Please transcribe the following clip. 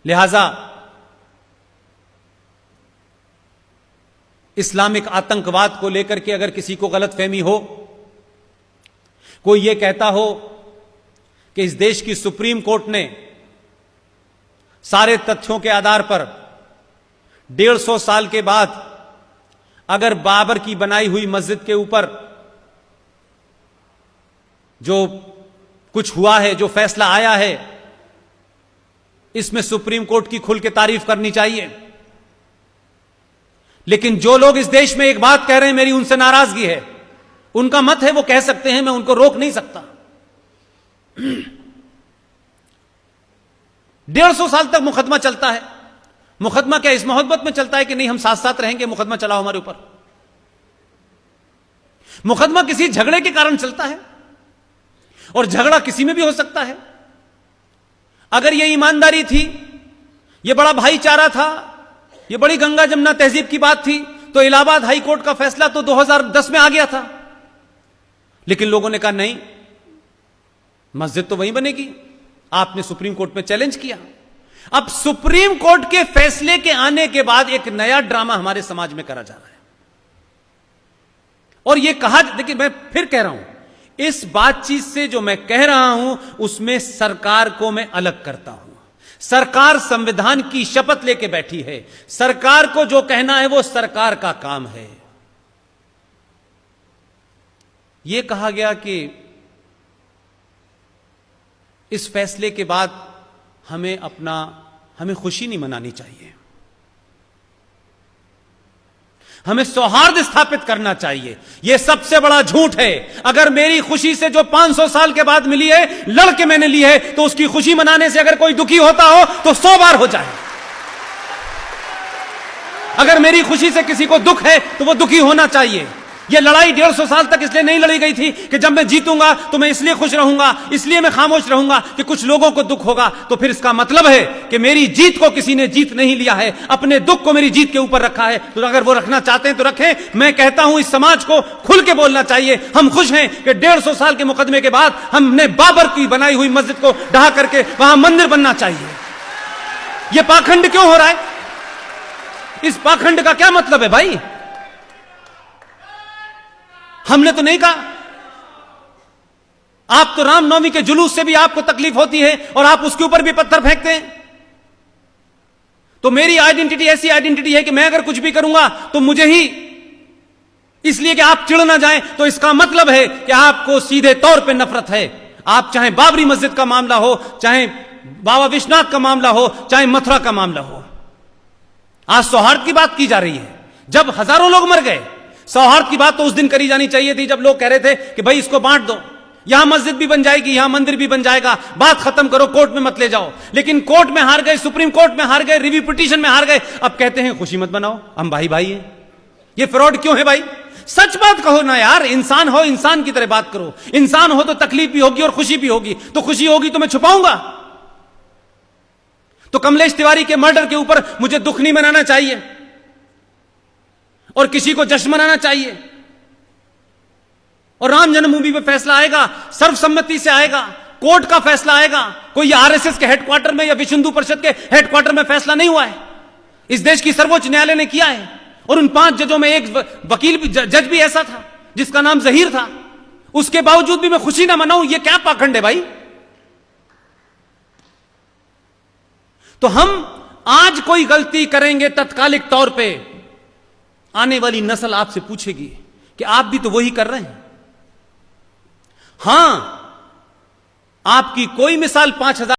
लिहाजा इस्लामिक आतंकवाद को लेकर के अगर किसी को गलतफहमी हो, कोई यह कहता हो कि इस देश की सुप्रीम कोर्ट ने सारे तथ्यों के आधार पर 150 साल के बाद अगर बाबर की बनाई हुई मस्जिद के ऊपर जो कुछ हुआ है, जो फैसला आया है, इसमें सुप्रीम कोर्ट की खुल के तारीफ करनी चाहिए। लेकिन जो लोग इस देश में एक बात कह रहे हैं, मेरी उनसे नाराजगी है, उनका मत है, वो कह सकते हैं, मैं उनको रोक नहीं सकता। 150 साल तक मुकदमा चलता है। मुकदमा क्या इस मोहब्बत में चलता है कि नहीं हम साथ साथ रहेंगे, मुकदमा चलाओ हमारे ऊपर। मुकदमा किसी झगड़े के कारण चलता है, और झगड़ा किसी में भी हो सकता है। अगर यह ईमानदारी थी, यह बड़ा भाईचारा था, यह बड़ी गंगा जमुना तहजीब की बात थी, तो इलाहाबाद हाई कोर्ट का फैसला तो 2010 में आ गया था। लेकिन लोगों ने कहा नहीं, मस्जिद तो वहीं बनेगी। आपने सुप्रीम कोर्ट में चैलेंज किया। अब सुप्रीम कोर्ट के फैसले के आने के बाद एक नया ड्रामा हमारे समाज में करा जा रहा है। और यह कहा, देखिए मैं फिर कह रहा हूं, इस बातचीत से जो मैं कह रहा हूं उसमें सरकार को मैं अलग करता हूं। सरकार संविधान की शपथ लेके बैठी है। सरकार को जो कहना है वो सरकार का काम है। यह कहा गया कि इस फैसले के बाद हमें खुशी नहीं मनानी चाहिए, हमें सौहार्द स्थापित करना चाहिए। यह सबसे बड़ा झूठ है। अगर मेरी खुशी से जो 500 साल के बाद मिली है, लड़के मैंने ली है, तो उसकी खुशी मनाने से अगर कोई दुखी होता हो तो 100 बार हो जाए। अगर मेरी खुशी से किसी को दुख है तो वो दुखी होना चाहिए। यह लड़ाई 150 साल तक इसलिए नहीं लड़ी गई थी कि जब मैं जीतूंगा तो मैं इसलिए खुश रहूंगा, इसलिए मैं खामोश रहूंगा कि कुछ लोगों को दुख होगा। तो फिर इसका मतलब है कि मेरी जीत को किसी ने जीत नहीं लिया है, अपने दुख को मेरी जीत के ऊपर रखा है। तो अगर वो रखना चाहते हैं तो रखें। मैं कहता हूं इस समाज को खुल के बोलना चाहिए। हम खुश हैं कि 150 साल के मुकदमे के बाद हमने बाबर की बनाई हुई मस्जिद को ढहा करके वहां मंदिर बनना चाहिए। यह पाखंड क्यों हो रहा है? इस पाखंड का क्या मतलब है भाई? हमने तो नहीं कहा। आप तो रामनवमी के जुलूस से भी आपको तकलीफ होती है और आप उसके ऊपर भी पत्थर फेंकते हैं। तो मेरी आइडेंटिटी ऐसी आइडेंटिटी है कि मैं अगर कुछ भी करूंगा तो मुझे ही, इसलिए कि आप चिढ़ ना जाएं, तो इसका मतलब है कि आपको सीधे तौर पे नफरत है। आप चाहे बाबरी मस्जिद का मामला हो, चाहे बाबा विश्वनाथ का मामला हो, चाहे मथुरा का मामला हो। आज सौहार्द की बात की जा रही है। जब हजारों लोग मर गए, सौहार्द की बात तो उस दिन करी जानी चाहिए थी जब लोग कह रहे थे कि भाई इसको बांट दो, यहां मस्जिद भी बन जाएगी, यहां मंदिर भी बन जाएगा, बात खत्म करो, कोर्ट में मत ले जाओ। लेकिन कोर्ट में हार गए, सुप्रीम कोर्ट में हार गए, रिव्यू पिटीशन में हार गए, अब कहते हैं खुशी मत मनाओ, हम भाई भाई हैं। ये फ्रॉड क्यों है भाई? सच बात कहो ना यार। इंसान हो, इंसान की तरह बात करो। इंसान हो तो तकलीफ भी होगी और खुशी भी होगी। तो खुशी होगी तो मैं छुपाऊंगा? तो कमलेश तिवारी के मर्डर के ऊपर मुझे दुख नहीं मनाना चाहिए और किसी को जश्न मनाना चाहिए। और राम जन्मभूमि पे फैसला आएगा, सर्वसम्मति से आएगा, कोर्ट का फैसला आएगा। कोई आरएसएस के हेडक्वार्टर में या विश्व हिंदू परिषद के हेडक्वार्टर में फैसला नहीं हुआ है। इस देश की सर्वोच्च न्यायालय ने किया है। और उन 5 जजों में एक वकील भी, जज भी ऐसा था जिसका नाम जहीर था। उसके बावजूद भी मैं खुशी ना मनाऊं, यह क्या पाखंड है भाई? तो हम आज कोई गलती करेंगे तत्कालिक तौर पे, आने वाली नस्ल आपसे पूछेगी कि आप भी तो वही कर रहे हैं। हां, आपकी कोई मिसाल 5000